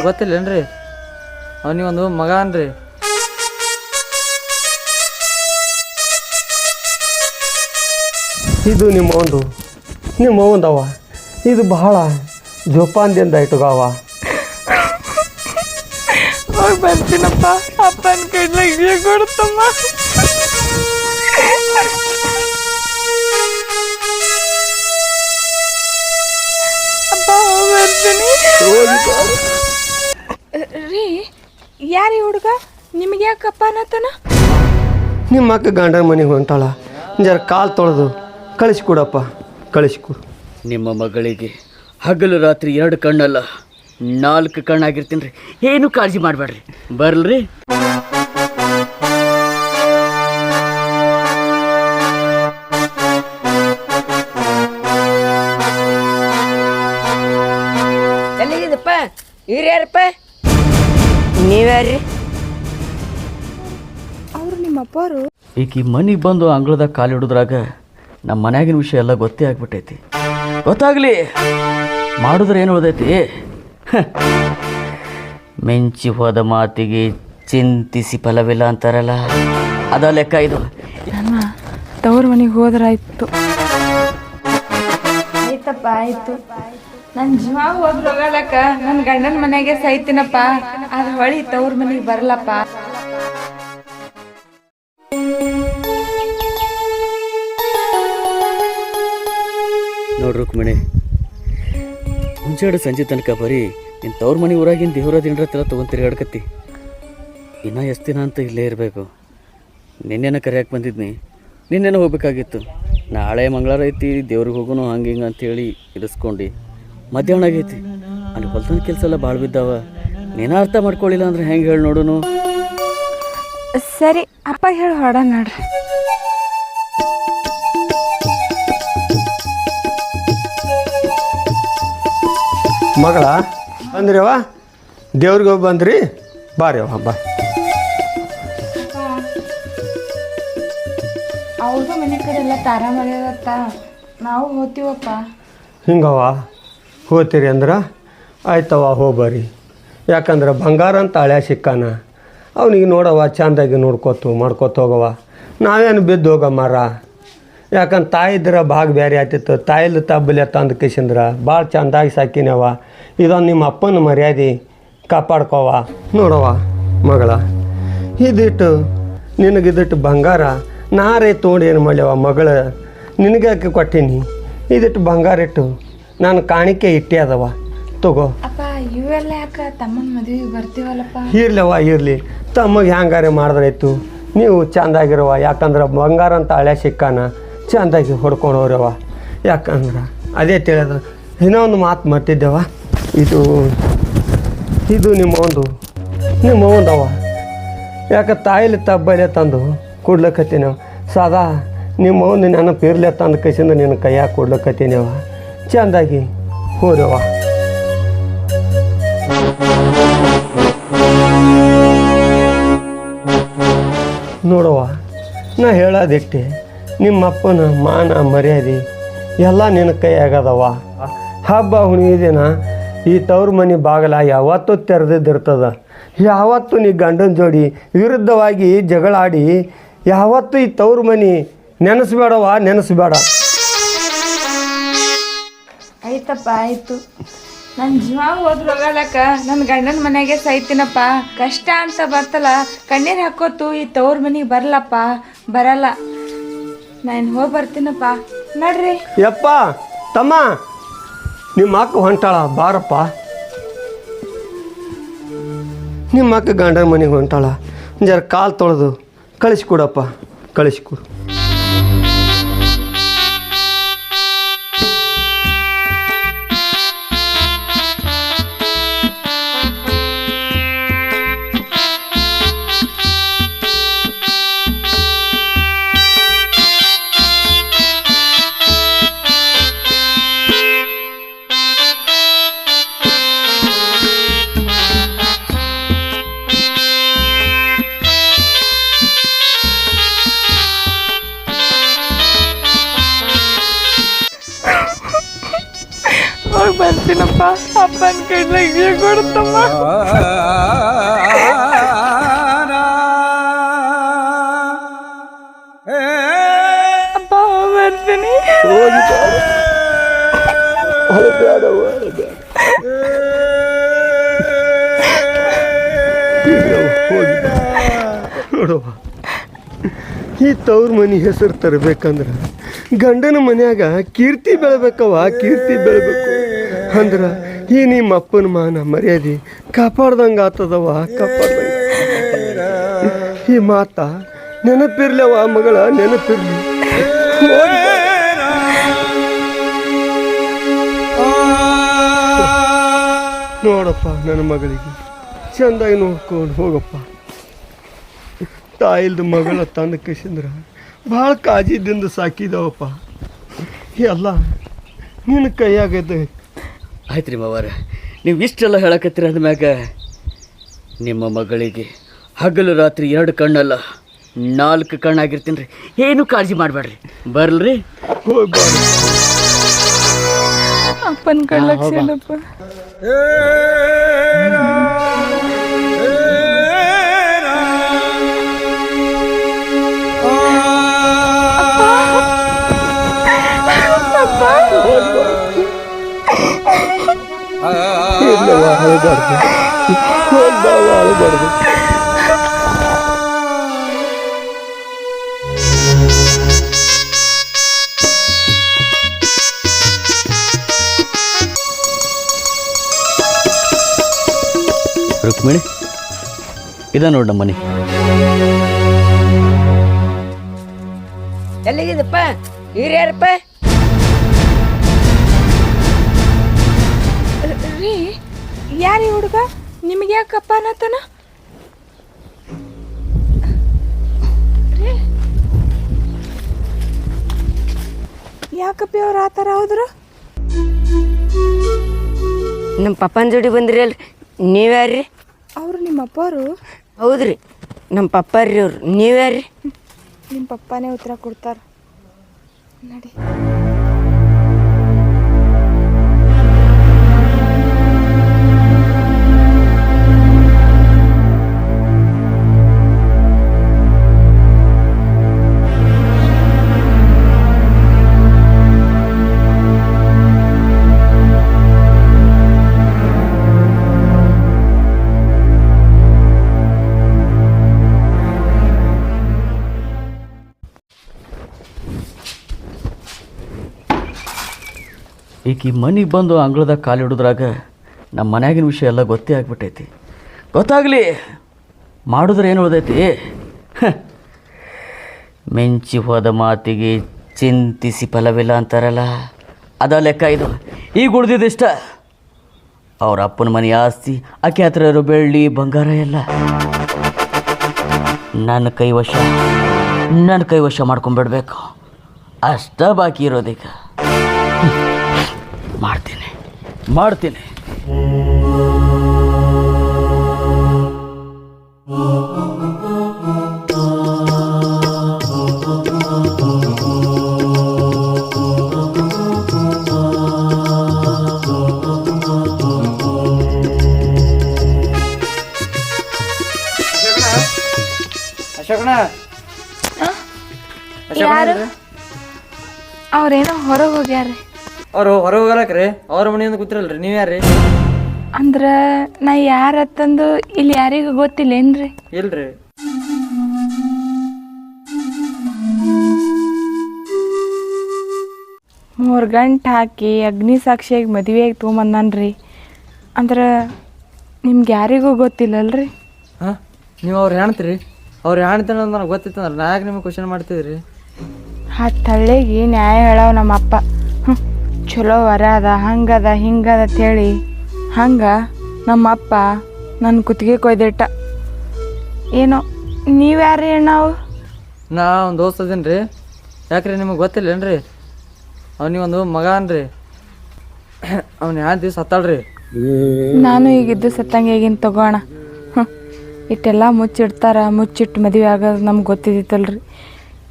ಗೊತ್ತಿಲ್ಲೇನ್ರಿ ಅವನಿಗೊಂದು ಮಗ ಅನ್ರಿ. ಇದು ನಿಮ್ಮ ಒಂದವ ಇದು ಬಹಳ ಜೋಪಾನದಿಂದ ಇಟ್ಟುಗವ. ಹೋಗಿ ಬರ್ತೀನಪ್ಪ, ಅಪ್ಪನ ಕೈಲಾಗ ಕೊಡುತ್ತಮ್ಮ. ಅಪ್ಪ ಹೋಗಿ ಬರ್ತೀನಿ ರೀ. ಯಾರೀ ಹುಡುಗ? ನಿಮಗೆ ಯಾಕಪ್ಪ ಅನ್ನತನ? ನಿಮ್ಮ ಅಕ್ಕ ಗಂಡನ ಮನೆಗೆ ಹೊಂಟಾಳ, ಜರ ಕಾಲು ತೊಳೆದು ಕಳಿಸ್ಕೊಡಪ್ಪ, ಕಳಿಸ್ಕೊಡು. ನಿಮ್ಮ ಮಗಳಿಗೆ ಹಗಲು ರಾತ್ರಿ 2 ಕಣ್ಣಲ್ಲ 4 ಕಣ್ಣಾಗಿರ್ತೀನಿ ರೀ. ಏನು ಕಾಳಜಿ ಮಾಡಬೇಡ್ರಿ, ಬರ್ಲ್ರಿ. ಎಲ್ಲಿಗಿದಪ್ಪ? ಇವ್ರ್ಯಾರಪ್ಪ? ನೀವ್ಯಾರ್ರಿ? ಅವ್ರು ನಿಮ್ಮ ಅಪ್ಪರು. ಈಗ ಮನೆಗೆ ಬಂದು ಅಂಗಳದಾಗ ಕಾಲಿಡುದ್ರಾಗ ನಮ್ಮ ಮನ್ಯಾಗಿನ ವಿಷಯ ಎಲ್ಲ ಗೊತ್ತೇ ಆಗ್ಬಿಟ್ಟೈತಿ. ಗೊತ್ತಾಗ್ಲಿ ಮಾಡಿದ್ರೆ ಏನು ಉಳ್ದೈತಿ? ಮೆಂಚಿ ಹೋದ ಮಾತಿಗೆ ಚಿಂತಿಸಿ ಫಲವಿಲ್ಲ ಅಂತಾರಲ್ಲ, ಅದ ಲೆಕ್ಕ ಇದು. ನನ್ನ ತವ್ರ ಮನೆಗೆ ಹೋದ್ರಾಯ್ತು. ಆಯ್ತಪ್ಪ ಆಯ್ತು. ನನ್ನ ಜೀವ ಹೋದ್ರೊಗಲಕ್ಕ ನನ್ನ ಗಂಡನ ಮನೆಗೆ ಸೈತಿನಪ್ಪ. ಅದು ಹೊಳಿ ತವ್ರ ಮನೆಗೆ ಬರಲಪ್ಪ. ನೋಡ್ರಿ ರುಕ್ಮಿಣಿ, ಮುಂಚೆಡು ಸಂಜೆ ತನಕ ಬರೀ ನಿನ್ನ ತವ್ರ ಮನೆ ಊರಾಗಿನ ದೇವ್ರ ದಿನರತ್ತೆಲ್ಲ ತೊಗೊಂಡು ತಿರುಗಾಡ್ಕತ್ತಿ. ಇನ್ನೂ ಎಷ್ಟು ದಿನ ಅಂತ ಇಲ್ಲೇ ಇರಬೇಕು? ನಿನ್ನೆನ ಕರೆಯಕ್ಕೆ ಬಂದಿದ್ನಿ, ನಿನ್ನೆನ ಹೋಗ್ಬೇಕಾಗಿತ್ತು. ನಾಳೆ ಮಂಗಳವಾರ ಐತಿ, ದೇವ್ರಿಗೆ ಹೋಗೋನು ಹಂಗೆ ಹಿಂಗೆ ಅಂತೇಳಿ ಇರಿಸ್ಕೊಂಡು ಮಧ್ಯಾಹ್ನ ಆಗೈತಿ. ಅಲ್ಲಿ ಹೊಲ್ತನ ಕೆಲಸ ಎಲ್ಲ ಭಾಳ ಬಿದ್ದಾವ. ನೀನು ಅರ್ಥ ಮಾಡ್ಕೊಳ್ಳಿಲ್ಲ ಅಂದ್ರೆ ಹೆಂಗೆ ಹೇಳಿ ನೋಡೋನು. ಸರಿ ಅಪ್ಪ ಹೇಳಿ ಹೊಡ ನೋಡ್ರಿ. ಮಗಳ ಬಂದ್ರಿ ಅವ್ವ, ದೇವ್ರಿಗೆ ಹೋಗಿ ಬಂದ್ರಿ, ಬಾರಿ ಅವ್ವ ಬಾ. ಅವ್ರದ್ದು ಮನೆ ಕಡೆ ಎಲ್ಲ ತಾರ ಮಳೆಯತ್ತ, ನಾವು ಹೋಗ್ತೀವಪ್ಪ. ಹಿಂಗವ ಹೋಗ್ತೀರಿ ಅಂದ್ರೆ ಆಯ್ತವ, ಹೋಗ್ಬರಿ. ಯಾಕಂದ್ರೆ ಬಂಗಾರ ಅಂತ ಹಳೆ ಸಿಕ್ಕಾನ, ಅವನಿಗೆ ನೋಡವ ಚೆಂದಾಗಿ ಮಾಡ್ಕೊತ ಹೋಗವ. ನಾವೇನು ಬಿದ್ದು ಹೋಗ ಮರ. ಯಾಕಂದ್ರೆ ತಾಯಿದ್ರೆ ಭಾಗ ಬೇರೆ ಆಯ್ತಿತ್ತು. ತಾಯಿಲ್ ತಬ್ಬಲೆ ತಂದು ಕಿಸಿಂದ್ರೆ ಭಾಳ ಚೆಂದಾಗಿ ಸಾಕಿನವ. ಇದೊಂದು ನಿಮ್ಮ ಅಪ್ಪನ ಮರ್ಯಾದೆ ಕಾಪಾಡ್ಕೋವ. ನೋಡವ ಮಗಳ, ಇದಿಟ್ಟು ನಿನಗಿದಿಟ್ಟು ಬಂಗಾರ ನಾರೇ ತೊಗೊಂಡು ಏನು ಮಾಡ್ಯವ ಮಗಳ, ನಿನಗೆ ಕೊಟ್ಟೀನಿ. ಇದಿಟ್ಟು ಬಂಗಾರ ಇಟ್ಟು ನಾನು ಕಾಣಿಕೆ ಇಟ್ಟೆ ಅದವ, ತಗೋ. ಅಪ್ಪ ಇವೆಲ್ಲ ಯಾಕೆ ತಮ್ಮನ ಮದುವೆಗೆ ಬರ್ತೀವಲ್ಲಪ್ಪ? ಇರ್ಲವ ಇರಲಿ, ತಮಗೆ ಹ್ಯಾಂಗಾರೆ ಮಾಡಿದ್ರಾಯ್ತು. ನೀವು ಚೆಂದಾಗಿರವ. ಯಾಕಂದ್ರೆ ಬಂಗಾರ ಅಂತ ಹಳೆ ಸಿಕ್ಕಾನ ಚೆಂದಾಗಿ ಹೊಡ್ಕೊಂಡವ್ರವ. ಯಾಕಂದ್ರೆ ಅದೇ ತಿಳಿದ ಇನ್ನೊಂದು ಮಾತು ಮರ್ತಿದ್ದೆವ. ಇದು ನಿಮ್ಮ ಒಂದವ. ಯಾಕೆ ತಾಯಿಲಿ ತಬ್ಬಲೆ ತಂದು ಕೊಡ್ಲಕತ್ತೀನವ. ಸದಾ ನಿಮ್ಮ ಒಂದು ನೆನಪು ಇರ್ಲೆ ತಂದು ಕೈಸಿಂದ ನಿನ್ನ ಕೈಯಾಗ ಕೊಡ್ಲಕತ್ತೀನವ. ಚೆಂದಾಗಿ ಹೋರವ. ನೋಡವ್ವ, ನಾ ಹೇಳೋದಿಟ್ಟೆ, ನಿಮ್ಮಪ್ಪನ ಮಾನ ಮರ್ಯಾದೆ ಎಲ್ಲ ನಿನ್ನ ಕೈ ಆಗದವ. ಹಬ್ಬ ಹುಣ್ಣಿಮೆ ದಿನ ಈ ತವ್ರ ಮನೆ ಬಾಗಲ ಯಾವತ್ತೂ ತೆರೆದಿದ್ದಿರ್ತದ. ಯಾವತ್ತೂ ನೀ ಗಂಡನ ಜೋಡಿ ವಿರುದ್ಧವಾಗಿ ಜಗಳಾಡಿ ಯಾವತ್ತೂ ಈ ತವ್ರ ಮನೆ ನೆನೆಸ್ಬೇಡವ, ನೆನೆಸ್ಬೇಡ. ಆಯ್ತಪ್ಪ ಆಯ್ತು. ನನ್ನ ಜೀವ ಹೋದ್ರೊಗಲಕ್ಕ ನನ್ನ ಗಂಡನ ಮನೆಗೆ ಸೈತಿನಪ್ಪ. ಕಷ್ಟ ಅಂತ ಬರ್ತಲ್ಲ, ಕಣ್ಣೀರು ಹಾಕೋತು ಈ ತವ್ರ ಮನೆಗೆ ಬರಲಪ್ಪ, ಬರಲ್ಲ. ನಾನು ಹೋಗಿ ಬರ್ತೀನಪ್ಪ, ನಡ್ರಿ. ಯಪ್ಪ ತಮ್ಮ, ನಿಮ್ಮ ಅಕ್ಕ ಹೊಂಟಾಳ, ಬಾರಪ್ಪ. ನಿಮ್ಮ ಅಕ್ಕ ಗಂಡನ ಮನೆಗೆ ಹೊಂಟಾಳ, ಜರ ಕಾಲು ತೊಳೆದು ಕಳಿಸ್ಕೊಡಪ್ಪ, ಕಳಿಸ್ಕೊಡು. ಬರ್ತೀನಪ್ಪ. ಅಪ್ಪನ ಕೈಲಾಗ ಕೊಡ್ತಮ್ಮ. ಅಪ್ಪ ಬರ್ತೀನಿ. ನೋಡವ್ವ, ಈ ತವ್ರ ಮನೆ ಹೆಸರು ತರಬೇಕಂದ್ರೆ ಗಂಡನ ಮನ್ಯಾಗ ಕೀರ್ತಿ ಬೆಳಬೇಕವ್ವ, ಕೀರ್ತಿ ಬೆಳಬೇಕು ಅಂದ್ರೆ ಈ ನಿಮ್ಮ ಅಪ್ಪನ ಮಾನ ಮರ್ಯಾದೆ ಕಾಪಾಡ್ದಂಗೆ ಆತದವ್ವ, ಕಾಪಾಡ್ದಂಗೆ. ಈ ಮಾತ ನೆನಪಿರ್ಲವ ಮಗಳ, ನೆನಪಿರ್ಲಿ. ನೋಡಪ್ಪ, ನನ್ನ ಮಗಳಿಗೆ ಚೆಂದಾಗಿ ನೋಡ್ಕೊಂಡು ಹೋಗಪ್ಪ. ತಾಯಿಲ್ದ ಮಗಳ ತಂದ ಕಿಸಿಂದ್ರ ಭಾಳ ಕಾಜಿದಿಂದ ಸಾಕಿದವಪ್ಪ. ಎಲ್ಲ ನಿನ್ನ ಕೈಯಾಗೈತೆ. ಆಯ್ತು ರೀ ಮಾವಾರ, ನೀವು ಇಷ್ಟೆಲ್ಲ ಹೇಳಕತ್ತೀರ ಅಂದಮ್ಯಾಗ ನಿಮ್ಮ ಮಗಳಿಗೆ ಹಗಲು ರಾತ್ರಿ 2 ಕಣ್ಣಲ್ಲ 4 ಕಣ್ಣಾಗಿರ್ತೀನಿ ರೀ. ಏನು ಕಾಳಜಿ ಮಾಡಬೇಡ್ರಿ. ಬರ್ಲ್ರಿ? ಹೋಗಿ ಅಪ್ಪನ ಕೈಲಾಗ ರುಕ್ಮಿಣಿ, ಇದ ನೋಡ ನಮ್ಮ ಮನೆ. ಎಲ್ಲಿಗಿದಪ್ಪ? ಹಿರಿಯರಪ್ಪ ರೀ, ಯಾರಿ ಹುಡುಗ? ನಿಮಗೆ ಯಾಕಪ್ಪ ಅನ್ನತನ? ಯಾಕಪ್ಪಿ ಅವ್ರು ಆ ಥರ ಹೋದ್ರು? ನಮ್ಮ ಪಪ್ಪನ ಜೋಡಿ ಬಂದ್ರಿ ಅಲ್ರಿ. ನೀವ್ಯಾರ್ರಿ? ಅವರು ನಿಮ್ಮ ಅಪ್ಪವರು? ಹೌದ್ರಿ, ನಮ್ಮ ಪಪ್ಪಾರ್ರಿ ಅವ್ರು. ನೀವ್ಯಾರ್ರಿ? ನಿಮ್ಮ ಪಪ್ಪನೇ ಉತ್ತರ ಕೊಡ್ತಾರ ನಡಿ. ಈಕಿ ಮನೆಗೆ ಬಂದು ಅಂಗಳದಾಗ ಕಾಲಿಡೋದ್ರಾಗ ನಮ್ಮ ಮನ್ಯಾಗಿನ ವಿಷಯ ಎಲ್ಲ ಗೊತ್ತೇ ಆಗ್ಬಿಟ್ಟೈತಿ. ಗೊತ್ತಾಗಲಿ, ಮಾಡಿದ್ರೆ ಏನು ಉಳ್ದೈತಿ? ಮೆಂಚಿ ಹೋದ ಮಾತಿಗೆ ಚಿಂತಿಸಿ ಫಲವಿಲ್ಲ ಅಂತಾರಲ್ಲ, ಅದ ಲೆಕ್ಕ ಇದು. ಈಗ ಉಳ್ದಿದ್ದಿಷ್ಟ ಅವ್ರ ಅಪ್ಪನ ಮನೆ ಆಸ್ತಿ, ಆಕೆ ಹತ್ರ ಇರೋ ಬೆಳ್ಳಿ ಬಂಗಾರ ಎಲ್ಲ ನನ್ನ ಕೈವಶ ಮಾಡ್ಕೊಂಡ್ಬಿಡ್ಬೇಕು. ಅಷ್ಟ ಬಾಕಿ ಇರೋದೀಗ. ಮಾಡ್ತೀನಿ. ಯಾರು? ಅವ್ರೇನೋ ಹೊರಗೆ ಹೋಗ್ಯಾರ. ಅವ್ರು ಹೊರಗೆ ಹೋಗಲಕ್ರಿ, ಅವ್ರ ಮನೆಯಿಂದ ಕೂತಿರಲ್ರಿ. ನೀವು ಯಾರ್ರಿ? ಅಂದ್ರೆ ನಾ ಯಾರತ್ತಂದು ಇಲ್ಲಿ ಯಾರಿಗೂ ಗೊತ್ತಿಲ್ಲೇನ್ರಿ? ಇಲ್ರಿ. ಮೂರು ಗಂಟೆ ಹಾಕಿ ಅಗ್ನಿ ಸಾಕ್ಷಿಯಾಗಿ ಮದುವೆಯಾಗಿ ತೊಗೊಂಬಂದನ್ರಿ. ಅಂದ್ರೆ ನಿಮ್ಗೆ ಯಾರಿಗೂ ಗೊತ್ತಿಲ್ಲಲ್ರಿ? ಹಾಂ, ನೀವು ಅವ್ರು ಹೇಳ್ತೀರಿ. ಅವ್ರು ಹೇಳ್ತೀನಿ ಅಂತ ನನಗೆ ಗೊತ್ತಿತ್ತು ಅಂದ್ರೆ ನಾ ಯಾಕೆ ನಿಮಗೆ ಕ್ವಶನ್ ಮಾಡ್ತಿದ್ರಿ? ಆ ತಳ್ಳಿಗೆ ನ್ಯಾಯ ಹೇಳವ ನಮ್ಮಪ್ಪ. ಚಲೋ ವರ ಅದ, ಹಂಗದ ಹಿಂಗದ ಅಂತೇಳಿ ಹಂಗೆ ನಮ್ಮಪ್ಪ ನನ್ನ ಕುತ್ತಿಗೆ ಕೊಯ್ದಿಟ್ಟ. ಏನೋ ನೀವ್ಯಾರೀ ನಾವು? ನಾ ಒಂದು ದೋಸ್ತ ಅದೀನಿ ರೀ. ಯಾಕ್ರಿ ನಿಮಗೆ ಗೊತ್ತಿಲ್ಲೇನ್ರಿ? ಅವನಿಗೊಂದು ಮಗ ಅನ್ರಿ. ಅವ್ನು ಯಾವ ದಿವ್ಸ ಹತ್ತಾಳ್ರಿ. ನಾನು ಈಗಿದ್ದು ಸತ್ತಂಗೆ ಈಗಿನ ತಗೋಣ. ಇಟ್ಟೆಲ್ಲ ಮುಚ್ಚಿಡ್ತಾರ, ಮುಚ್ಚಿಟ್ಟು ಮದುವೆ ಆಗೋದು ನಮ್ಗೆ ಗೊತ್ತಿದ್ದಿತ್ತಲ್ರಿ.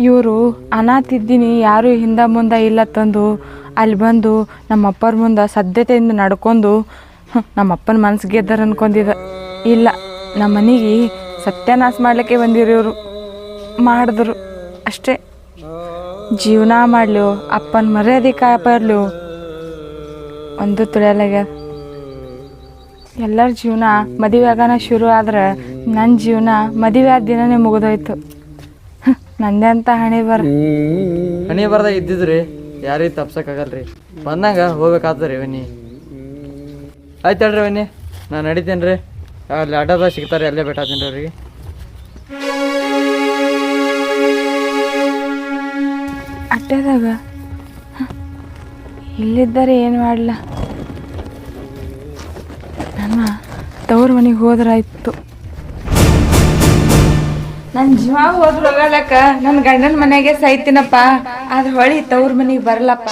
ಇವರು ಅನಾಥಿದ್ದೀನಿ ಯಾರು ಹಿಂದೆ ಮುಂದೆ ಇಲ್ಲ ತಂದು ಅಲ್ಲಿ ಬಂದು ನಮ್ಮ ಅಪ್ಪರ ಮುಂದೆ ಸದ್ಯತೆಯಿಂದ ನಡ್ಕೊಂಡು ನಮ್ಮಪ್ಪನ ಮನ್ಸು ಗೆದ್ದಾರ ಅನ್ಕೊಂಡಿದ್ದ. ಇಲ್ಲ, ನಮ್ಮ ಮನೆಗೆ ಸತ್ಯನಾಶ ಮಾಡ್ಲಿಕ್ಕೆ ಬಂದಿರು ಇವರು. ಮಾಡಿದ್ರು ಅಷ್ಟೇ. ಜೀವನ ಮಾಡ್ಲು, ಅಪ್ಪನ ಮರ್ಯಾದೆ ಕಾಪಾಡ್ಲು ಒಂದು ತಿಳಿಯಲಾಗ್ಯದ. ಎಲ್ಲರ ಜೀವನ ಮದುವೆ ಆಗೋಣ ಶುರು ಆದ್ರೆ ನನ್ನ ಜೀವನ ಮದುವೆ ಆದ ದಿನನೇ ಮುಗಿದೋಯ್ತು. ನಂದೇ ಅಂತ ಹಣೆ ಬರ್ದಾಗ ಇದ್ದಿದ್ರಿ ಯಾರಿಗೆ ತಪ್ಸಕ್ಕಾಗಲ್ರಿ. ಬಂದಂಗ ಹೋಗ್ಬೇಕಾಗ್ತದ್ರಿ ವನಿ. ಆಯ್ತು ಹೇಳ್ರಿ ವನಿ, ನಾನು ನಡಿತೇನೆ ರೀ. ಅಲ್ಲಿ ಆಟೋದಾಗ ಸಿಗ್ತಾರೆ, ಅಲ್ಲೇ ಬಿಟ್ಟಾತೀನಿ ರೀ ಅವ್ರಿಗೆ. ಅಡ್ಡದಾಗ ಇಲ್ಲಿದ್ದಾರೆ ಏನು ಮಾಡಲ. ನನ್ನ ತವ್ರ ಮನೆಗೆ ಹೋದ್ರಾಯ್ತು. ನನ್ನ ಜೀವ ಹೋದ್ರೊಗಳಕ ನನ್ನ ಗಂಡನ ಮನೆಗೆ ಸೈತಿನಪ್ಪ. ಆದ್ರೆ ಹೊಳಿ ತವ್ರ ಮನೆಗೆ ಬರಲಪ್ಪ.